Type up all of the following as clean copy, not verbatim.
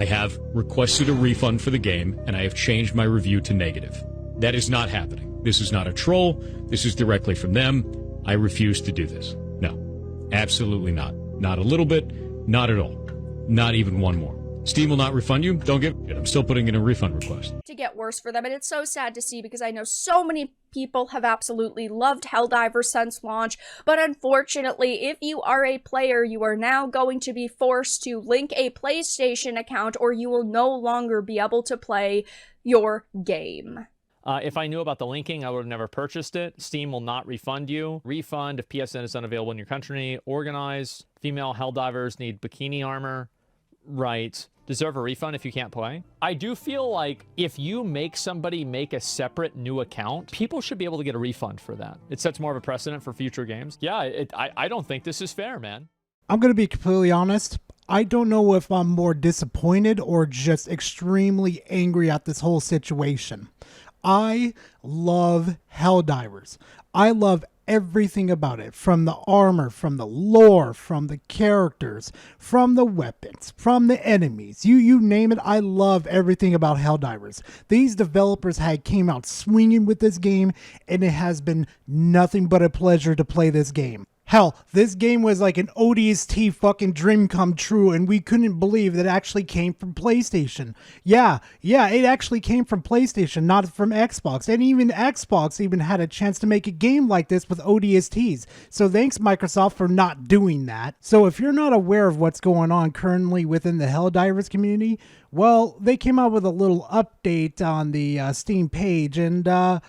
I have requested a refund for the game, and I have changed my review to negative. That is not happening. This is not a troll. This is directly from them. I refuse to do this. No, absolutely not. Not a little bit, not at all. Not even one more. Steam will not refund you. Don't give a shit. I'm still putting in a refund request. To get worse for them, and it's so sad to see because I know so many people have absolutely loved HellDivers since launch, but unfortunately, if you are a player, you are now going to be forced to link a PlayStation account or you will no longer be able to play your game. If I knew about the linking, I would have never purchased it. Steam will not refund you. Refund if PSN is unavailable in your country. Organize. Female HellDivers need bikini armor. Right. Deserve a refund if you can't play. I do feel like if you make somebody make a separate new account, people should be able to get a refund for that. It sets more of a precedent for future games. Yeah, I don't think this is fair, man. I'm going to be completely honest. I don't know if I'm more disappointed or just extremely angry at this whole situation. I love HellDivers. I love everything about it, from the armor, from the lore, from the characters, from the weapons, from the enemies. You name it, I love everything about HellDivers. These developers came out swinging with this game, and it has been nothing but a pleasure to play this game. Hell, this game was like an ODST fucking dream come true, and we couldn't believe that it actually came from PlayStation. Yeah, it actually came from PlayStation, not from Xbox. And even Xbox even had a chance to make a game like this with ODSTs. So thanks, Microsoft, for not doing that. So if you're not aware of what's going on currently within the HellDivers community, well, they came out with a little update on the Steam page, and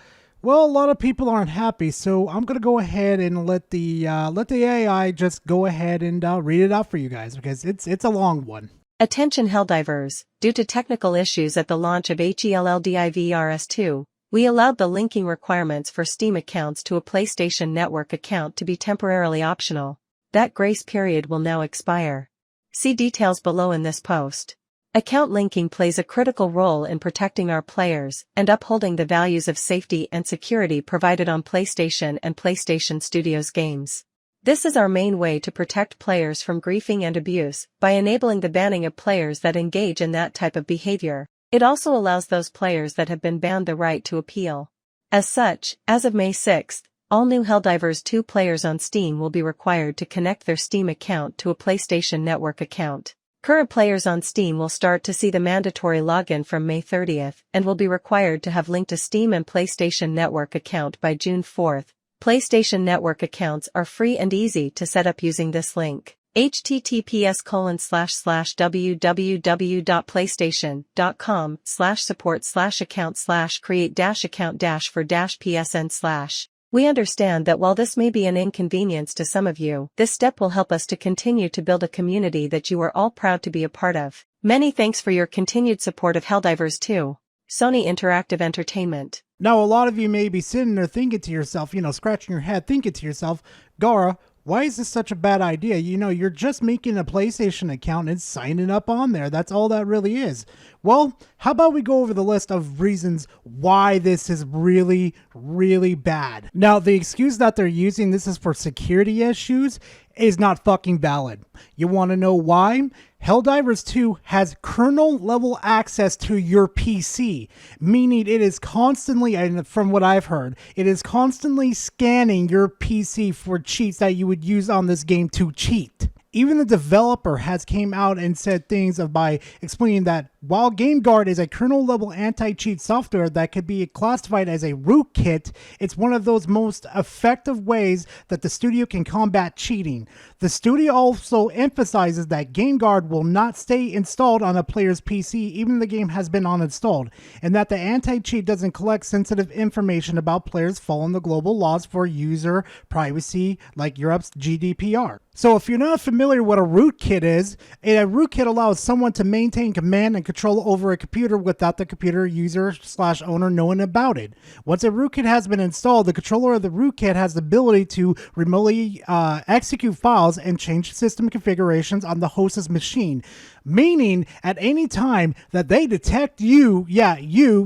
well, a lot of people aren't happy, so I'm going to go ahead and let the AI just go ahead and read it out for you guys, because it's a long one. Attention HellDivers, due to technical issues at the launch of HellDivers 2, we allowed the linking requirements for Steam accounts to a PlayStation Network account to be temporarily optional. That grace period will now expire. See details below in this post. Account linking plays a critical role in protecting our players and upholding the values of safety and security provided on PlayStation and PlayStation Studios games. This is our main way to protect players from griefing and abuse by enabling the banning of players that engage in that type of behavior. It also allows those players that have been banned the right to appeal. As such, as of May 6th, all new HellDivers 2 players on Steam will be required to connect their Steam account to a PlayStation Network account. Current players on Steam will start to see the mandatory login from May 30th and will be required to have linked a Steam and PlayStation Network account by June 4th. PlayStation Network accounts are free and easy to set up using this link. https://www.playstation.com/support/account/create-account-for-psn/. We understand that while this may be an inconvenience to some of you, this step will help us to continue to build a community that you are all proud to be a part of. Many thanks for your continued support of HellDivers 2. Sony Interactive Entertainment. Now, a lot of you may be sitting there thinking to yourself, scratching your head, thinking to yourself, Gara, why is this such a bad idea? You're just making a PlayStation account and signing up on there. That's all that really is. Well, how about we go over the list of reasons why this is really, really bad. Now, the excuse that they're using, this is for security issues, is not fucking valid. You want to know why? HellDivers 2 has kernel-level access to your PC, meaning it is constantly, and from what I've heard, it is constantly scanning your PC for cheats that you would use on this game to cheat. Even the developer has came out and said things by explaining that while GameGuard is a kernel-level anti-cheat software that could be classified as a rootkit, it's one of those most effective ways that the studio can combat cheating. The studio also emphasizes that GameGuard will not stay installed on a player's PC even if the game has been uninstalled, and that the anti-cheat doesn't collect sensitive information about players following the global laws for user privacy like Europe's GDPR. So if you're not familiar what a rootkit is, a rootkit allows someone to maintain command and control over a computer without the computer user/owner knowing about it. Once a rootkit has been installed, the controller of the rootkit has the ability to remotely execute files and change system configurations on the host's machine. Meaning, at any time that they detect you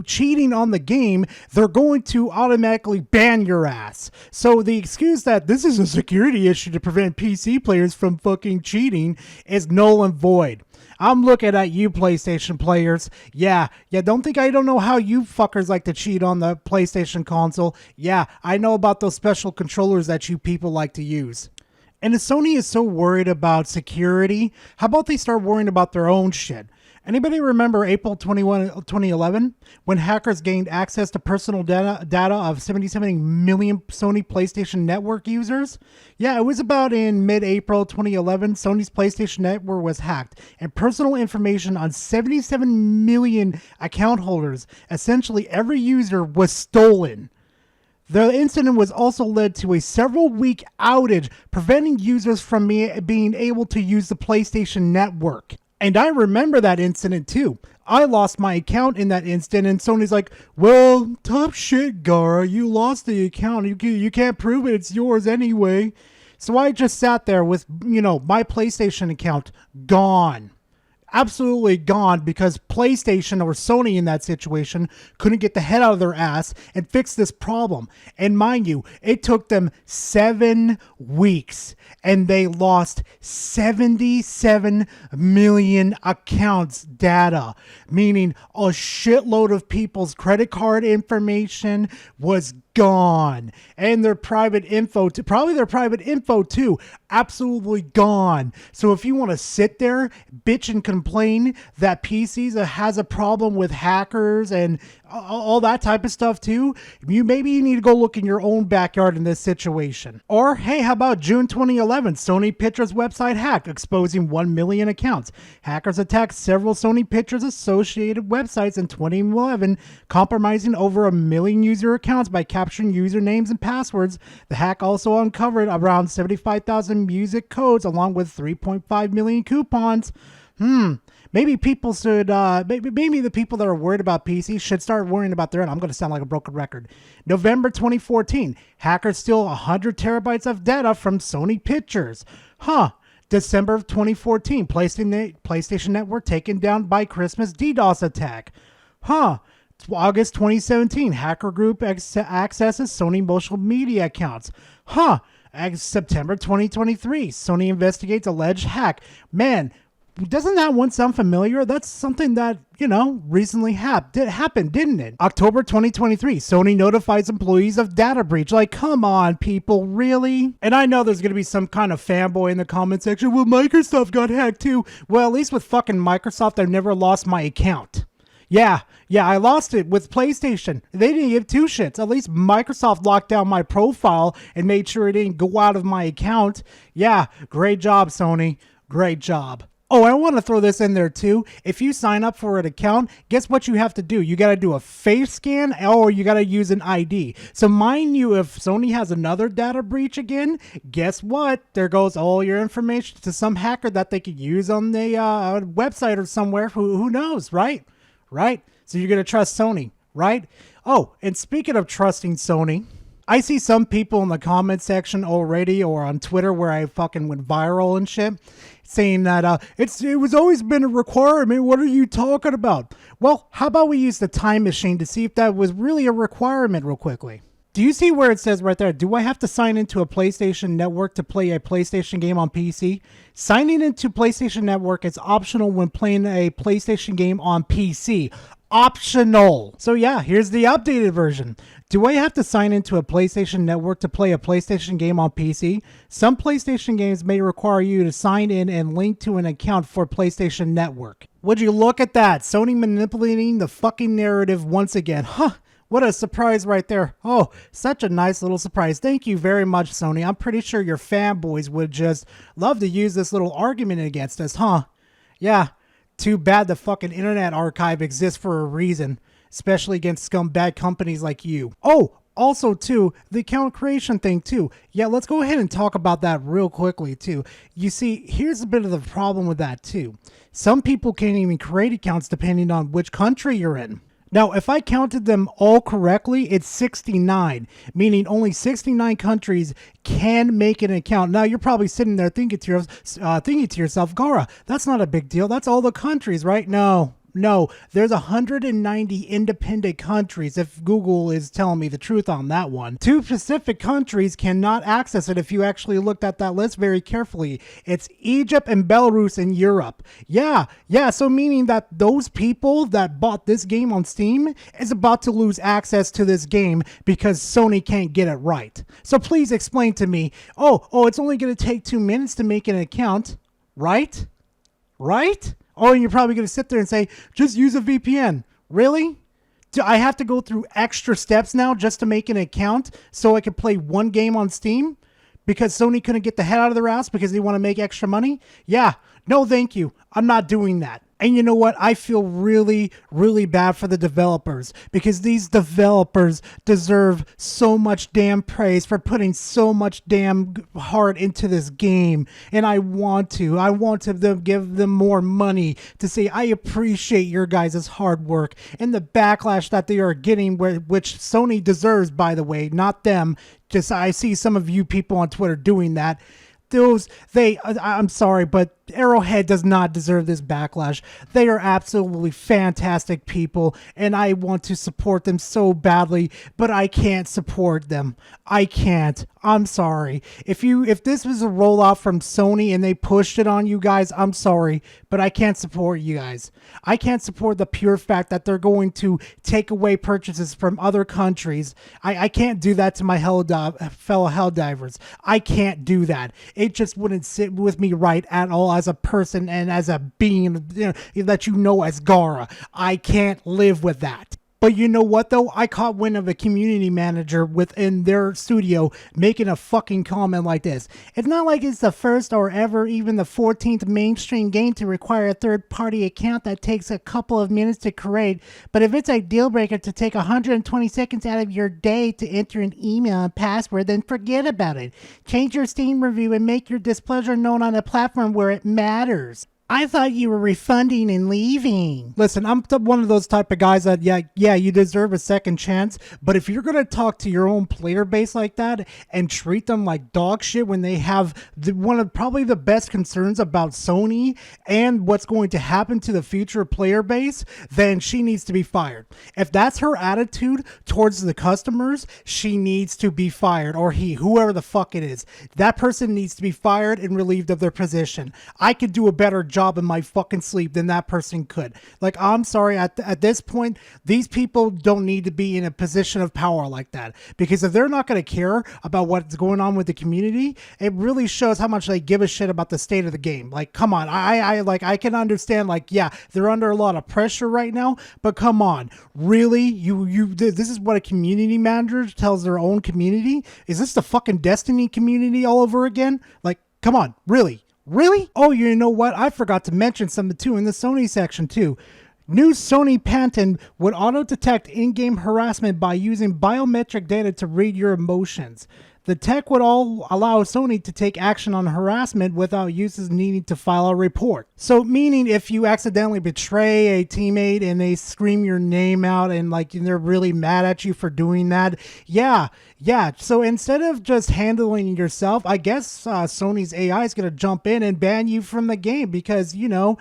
cheating on the game, they're going to automatically ban your ass. So the excuse that this is a security issue to prevent PC PC players from fucking cheating is null and void. I'm looking at you PlayStation players. Yeah, don't think I don't know how you fuckers like to cheat on the PlayStation console. Yeah, I know about those special controllers that you people like to use. And if Sony is so worried about security, how about they start worrying about their own shit? Anybody remember April 21, 2011, when hackers gained access to personal data of 77 million Sony PlayStation Network users? Yeah, it was about in mid-April 2011, Sony's PlayStation Network was hacked, and personal information on 77 million account holders, essentially every user, was stolen. The incident was also led to a several-week outage, preventing users from being able to use the PlayStation Network. And I remember that incident too. I lost my account in that instant, and Sony's like, well, tough shit, Gara. You lost the account. You can't prove it. It's yours anyway. So I just sat there with, my PlayStation account gone. Absolutely gone, because PlayStation or Sony in that situation couldn't get the head out of their ass and fix this problem. And mind you, it took them 7 weeks and they lost 77 million accounts data, meaning a shitload of people's credit card information was gone, and their private info, probably their private info too, absolutely gone. So if you want to sit there, bitch and complain that PCs has a problem with hackers and all that type of stuff too, maybe you need to go look in your own backyard in this situation. Or hey, how about June 2011, Sony Pictures website hacked, exposing 1 million accounts. Hackers attacked several Sony Pictures associated websites in 2011, compromising over 1 million user accounts by capturing usernames and passwords. The hack also uncovered around 75,000 music codes along with 3.5 million coupons. Maybe people should, maybe the people that are worried about PCs should start worrying about their own. I'm going to sound like a broken record. November 2014, hackers steal 100 terabytes of data from Sony Pictures. December of 2014, PlayStation Network taken down by Christmas DDoS attack. August 2017, hacker group accesses Sony social media accounts. September 2023, Sony investigates alleged hack. Man, doesn't that one sound familiar? That's something that, recently happened, didn't it? October 2023, Sony notifies employees of data breach. Like, come on, people, really? And I know there's going to be some kind of fanboy in the comment section. Well, Microsoft got hacked too. Well, at least with fucking Microsoft, I've never lost my account. Yeah, I lost it with PlayStation. They didn't give two shits. At least Microsoft locked down my profile and made sure it didn't go out of my account. Yeah, great job, Sony. Great job. Oh, I want to throw this in there too. If you sign up for an account, guess what you have to do? You got to do a face scan or you got to use an ID. So mind you, if Sony has another data breach again, guess what? There goes all your information to some hacker that they could use on the website or somewhere. Who knows, right? Right? So you're going to trust Sony, right? Oh, and speaking of trusting Sony, I see some people in the comment section already or on Twitter where I fucking went viral and shit saying that it was always been a requirement. What are you talking about? Well, how about we use the time machine to see if that was really a requirement real quickly. Do you see where it says right there, do I have to sign into a PlayStation Network to play a PlayStation game on PC? Signing into PlayStation Network is optional when playing a PlayStation game on PC. Optional. So yeah, here's the updated version. Do I have to sign into a PlayStation Network to play a PlayStation game on PC? Some PlayStation games may require you to sign in and link to an account for PlayStation Network. Would you look at that? Sony manipulating the fucking narrative once again. What a surprise right there. Oh, such a nice little surprise. Thank you very much, Sony. I'm pretty sure your fanboys would just love to use this little argument against us, huh? Yeah. Too bad the fucking Internet Archive exists for a reason, especially against scumbag companies like you. Oh, also too, the account creation thing too. Yeah, let's go ahead and talk about that real quickly too. You see, here's a bit of the problem with that too. Some people can't even create accounts depending on which country you're in. Now, if I counted them all correctly, it's 69, meaning only 69 countries can make an account. Now, you're probably sitting there thinking to yourself, Gara, that's not a big deal. That's all the countries, right? No, No, there's 190 independent countries, if Google is telling me the truth on that one. 2 specific countries cannot access it if you actually looked at that list very carefully. It's Egypt and Belarus in Europe. Yeah, so meaning that those people that bought this game on Steam is about to lose access to this game because Sony can't get it right. So please explain to me, it's only going to take 2 minutes to make an account, right? Oh, and you're probably going to sit there and say, just use a VPN. Really? Do I have to go through extra steps now just to make an account so I can play one game on Steam? Because Sony couldn't get the head out of their ass because they want to make extra money? Yeah, no thank you. I'm not doing that. And you know what? I feel really, really bad for the developers because these developers deserve so much damn praise for putting so much damn heart into this game. And I want to give them more money to say, I appreciate your guys' hard work and the backlash that they are getting, which Sony deserves, by the way, not them. Just I see some of you people on Twitter doing that. I'm sorry, but Arrowhead does not deserve this backlash. They are absolutely fantastic people, and I want to support them so badly, but I can't support them. I can't. I'm sorry. If this was a rollout from Sony and they pushed it on you guys, I'm sorry, but I can't support you guys. I can't support the pure fact that they're going to take away purchases from other countries. I can't do that to my fellow HellDivers. I can't do that. It just wouldn't sit with me right at all as a person and as a being that you know as Gara. I can't live with that. But you know what, though? I caught wind of a community manager within their studio making a fucking comment like this. It's not like it's the first or ever even the 14th mainstream game to require a third-party account that takes a couple of minutes to create. But if it's a deal breaker to take 120 seconds out of your day to enter an email and password, then forget about it. Change your Steam review and make your displeasure known on a platform where it matters. I thought you were refunding and leaving. Listen, I'm one of those type of guys that, yeah, you deserve a second chance. But if you're going to talk to your own player base like that and treat them like dog shit when they have one of probably the best concerns about Sony and what's going to happen to the future player base, then she needs to be fired. If that's her attitude towards the customers, she needs to be fired, or whoever the fuck it is. That person needs to be fired and relieved of their position. I could do a better job in my fucking sleep than that person could. Like, I'm sorry, at this point, these people don't need to be in a position of power like that, because if they're not going to care about what's going on with the community, it really shows how much they give a shit about the state of the game. Like, come on, I can understand, like, yeah, they're under a lot of pressure right now, but come on, really, this is what a community manager tells their own community? Is this the fucking Destiny community all over again? Like, come on, really? Really? Oh, you know what? I forgot to mention something too in the Sony section too. New Sony patent would auto-detect in-game harassment by using biometric data to read your emotions. The tech would allow Sony to take action on harassment without users needing to file a report. So meaning if you accidentally betray a teammate and they scream your name out and they're really mad at you for doing that, yeah. So instead of just handling it yourself, I guess Sony's AI is going to jump in and ban you from the game because, you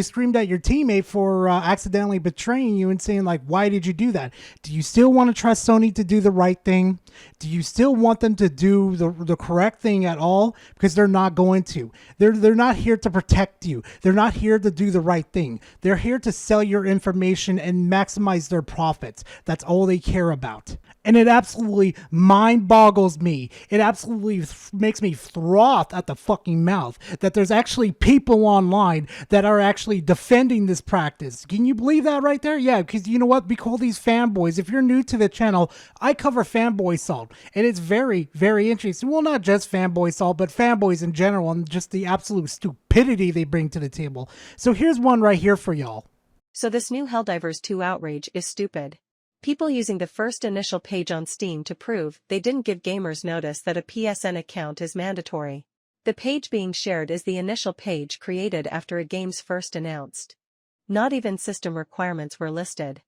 screamed at your teammate for accidentally betraying you and saying, like, why did you do that? Do you still want to trust Sony to do the right thing? Do you still want them to do the correct thing at all? Because they're not going to. They're not here to protect you. They're not here to do the right thing. They're here to sell your information and maximize their profits. That's all they care about. And it absolutely mind boggles me. It absolutely makes me froth at the fucking mouth that there's actually people online that are actually defending this practice. Can you believe that right there? Yeah, because you know what? We call these fanboys. If you're new to the channel, I cover fanboy salt. And it's very, very interesting. Well, not just fanboy salt, but fanboys in general and just the absolute stupidity they bring to the table. So here's one right here for y'all. So this new HellDivers 2 outrage is stupid. People using the first initial page on Steam to prove they didn't give gamers notice that a PSN account is mandatory. The page being shared is the initial page created after a game's first announced. Not even system requirements were listed.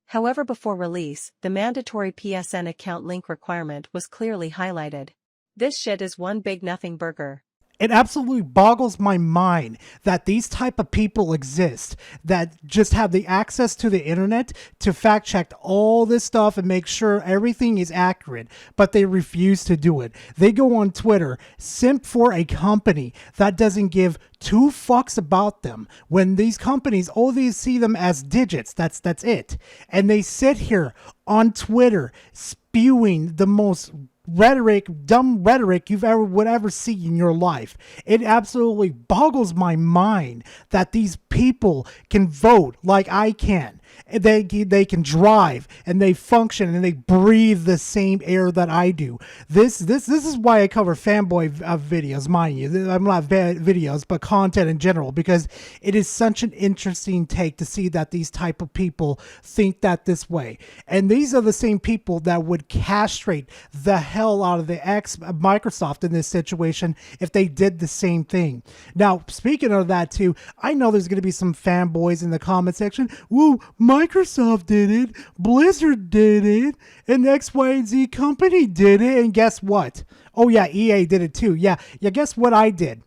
However, before release, the mandatory PSN account link requirement was clearly highlighted. This shit is one big nothing burger. It absolutely boggles my mind that these type of people exist that just have the access to the internet to fact check all this stuff and make sure everything is accurate, but they refuse to do it. They go on Twitter, simp for a company that doesn't give two fucks about them. When these companies, all they see them as digits, that's it. And they sit here on Twitter spewing the most dumb rhetoric would ever see in your life. It absolutely boggles my mind that these people can vote like I can. They can drive and they function and they breathe the same air that I do. This is why I cover fanboy videos, mind you. I'm not videos, but content in general, because it is such an interesting take to see that these type of people think that this way. And these are the same people that would castrate the hell out of the Microsoft in this situation if they did the same thing. Now, speaking of that too, I know there's going to be some fanboys in the comment section. Woo, Microsoft did it, Blizzard did it, and X, Y, and Z company did it, and guess what? Oh yeah, EA did it too. Yeah, guess what I did?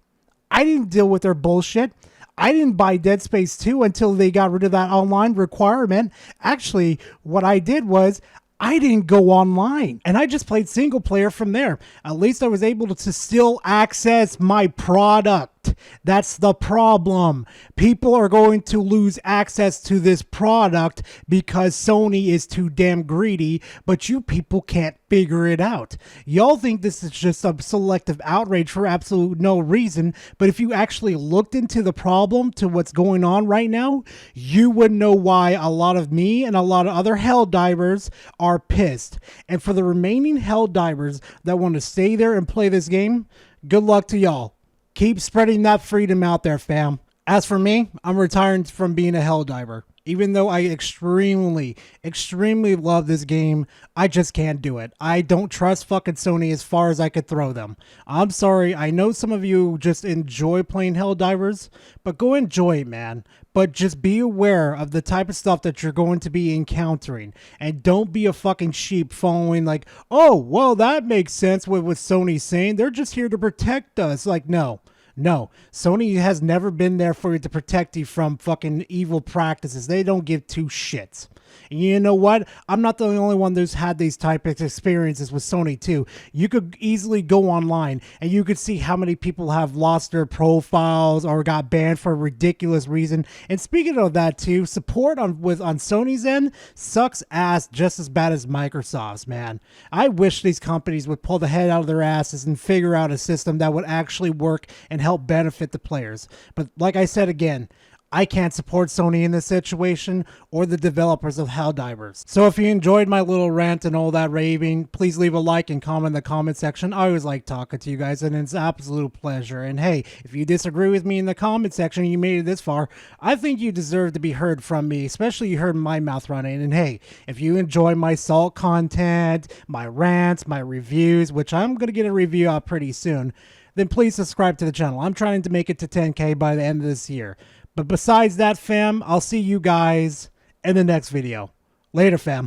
I didn't deal with their bullshit. I didn't buy Dead Space 2 until they got rid of that online requirement. Actually, what I did was I didn't go online and I just played single player from there. At least I was able to still access my product. That's the problem. People are going to lose access to this product because Sony is too damn greedy, but you people can't figure it out. Y'all think this is just a selective outrage for absolute no reason, but if you actually looked into the problem to what's going on right now, you would know why a lot of me and a lot of other HellDivers are pissed. And for the remaining HellDivers that want to stay there and play this game, good luck to y'all. Keep spreading that freedom out there, fam. As for me, I'm retiring from being a HellDiver. Even though I extremely love this game, I just can't do it. I don't trust fucking Sony as far as I could throw them. I'm sorry, I know some of you just enjoy playing HellDivers, but go enjoy it, man. But just be aware of the type of stuff that you're going to be encountering. And don't be a fucking sheep following like, oh, well, that makes sense with what Sony's saying. They're just here to protect us. Like, no. No, Sony has never been there for you to protect you from fucking evil practices. They don't give two shits. And you know what? I'm not the only one who's had these type of experiences with Sony too. You could easily go online and you could see how many people have lost their profiles or got banned for a ridiculous reason. And speaking of that too, support on Sony's end sucks ass just as bad as Microsoft's, man. I wish these companies would pull the head out of their asses and figure out a system that would actually work and help benefit the players. But like I said again, I can't support Sony in this situation or the developers of HellDivers. So if you enjoyed my little rant and all that raving, please leave a like and comment in the comment section. I always like talking to you guys and it's an absolute pleasure. And hey, if you disagree with me in the comment section and you made it this far, I think you deserve to be heard from me, especially you heard my mouth running. And hey, if you enjoy my salt content, my rants, my reviews, which I'm going to get a review out pretty soon, then please subscribe to the channel. I'm trying to make it to 10K by the end of this year. But besides that, fam, I'll see you guys in the next video. Later, fam.